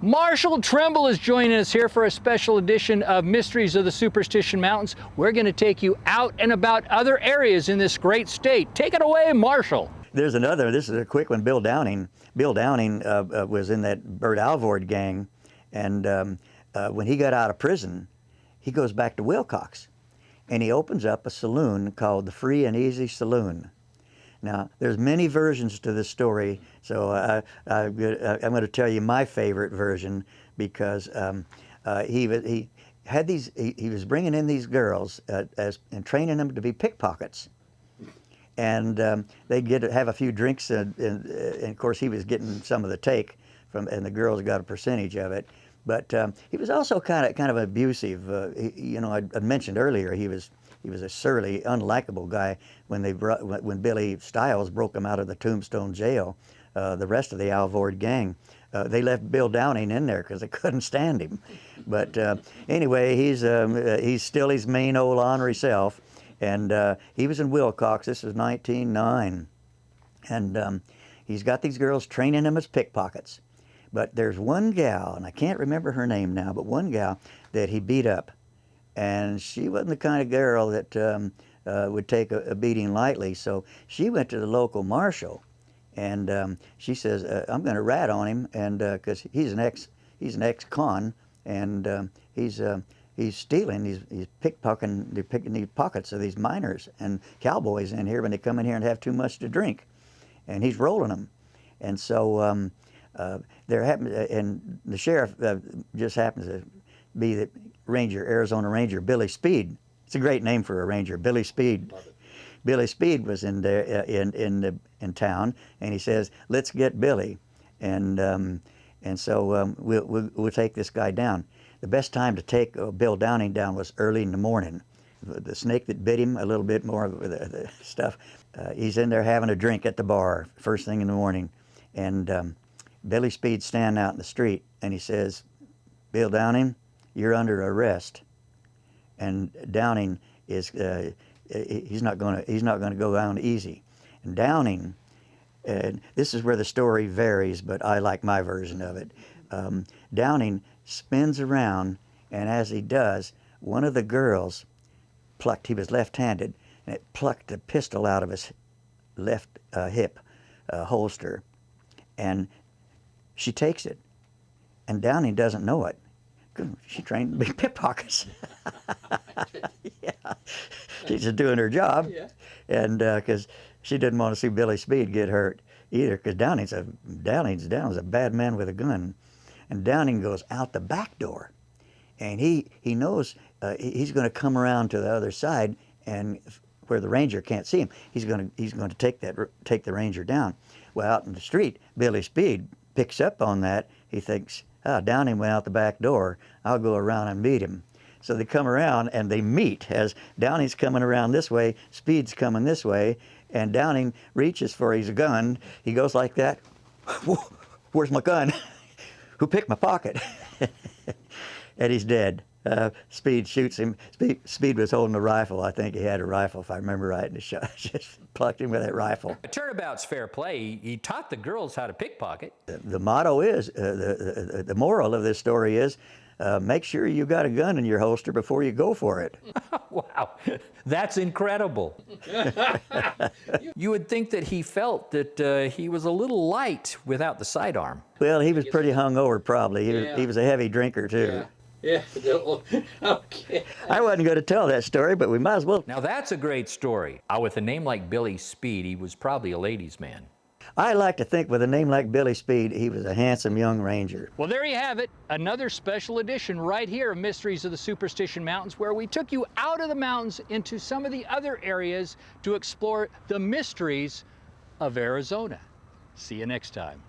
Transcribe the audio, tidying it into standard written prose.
Marshall Trimble is joining us here for a special edition of Mysteries of the Superstition Mountains. We're going to take you out and about other areas in this great state. Take it away, Marshall. There's another, this is a quick one, Bill Downing. Bill Downing was in that Bert Alvord gang, and when he got out of prison, he goes back to Wilcox, and he opens up a saloon called the Free and Easy Saloon. Now, there's many versions to this story, so I'm going to tell you my favorite version, because he was bringing in these girls and training them to be pickpockets, and they'd have a few drinks, and of course he was getting some of the take from, and the girls got a percentage of it. But he was also kind of abusive. You know, I mentioned earlier he was a surly, unlikable guy. When Billy Stiles broke him out of the Tombstone jail, the rest of the Alvord gang, they left Bill Downing in there because they couldn't stand him. But anyway, he's still his main old ornery self, and he was in Wilcox. This was 1909, and he's got these girls training him as pickpockets. But there's one gal, and I can't remember her name now, but one gal that he beat up. And she wasn't the kind of girl that would take a beating lightly, so she went to the local marshal, and she says, "I'm going to rat on him, and because he's an ex-con, and he's stealing, he's pickpocketing, they're picking these pockets of these miners and cowboys in here when they come in here and have too much to drink, and he's rolling them." And so and the sheriff just happens to be the Arizona Ranger, Billy Speed. It's a great name for a ranger, Billy Speed. Billy Speed was in there in town, and he says, "Let's get Billy," and so we'll take this guy down. The best time to take Bill Downing down was early in the morning. The snake that bit him, a little bit more of the stuff. He's in there having a drink at the bar first thing in the morning, and Billy Speed's standing out in the street, and he says, "Bill Downing, you're under arrest." And Downing is he's not going to go down easy. And Downing, this is where the story varies, but I like my version of it. Downing spins around, and as he does, one of the girls plucked. He was left-handed, and it plucked a pistol out of his left hip holster, and she takes it, and Downing doesn't know it. She trained to be pickpockets. Yeah, she's just doing her job, yeah. And because she didn't want to see Billy Speed get hurt either, because Downing's a bad man with a gun, and Downing goes out the back door, and he knows he's going to come around to the other side, and where the ranger can't see him, he's going to take the ranger down. Well, out in the street, Billy Speed picks up on that. He thinks, "Oh, Downing went out the back door. I'll go around and meet him." So they come around and they meet as Downing's coming around this way, Speed's coming this way, and Downing reaches for his gun. He goes like that. "Where's my gun? Who picked my pocket?" And he's dead. Speed shoots him. Speed was holding a rifle. I think he had a rifle, if I remember right, and just plucked him with that rifle. Turnabout's fair play. He taught the girls how to pickpocket. The motto is, the moral of this story is, make sure you got a gun in your holster before you go for it. Wow, that's incredible. You would think that he felt that he was a little light without the sidearm. Well, he was pretty hungover, probably. He was a heavy drinker, too. Yeah. Yeah, okay. I wasn't going to tell that story, but we might as well. Now that's a great story. With a name like Billy Speed, he was probably a ladies' man. I like to think with a name like Billy Speed, he was a handsome young ranger. Well, there you have it. Another special edition right here of Mysteries of the Superstition Mountains, where we took you out of the mountains into some of the other areas to explore the mysteries of Arizona. See you next time.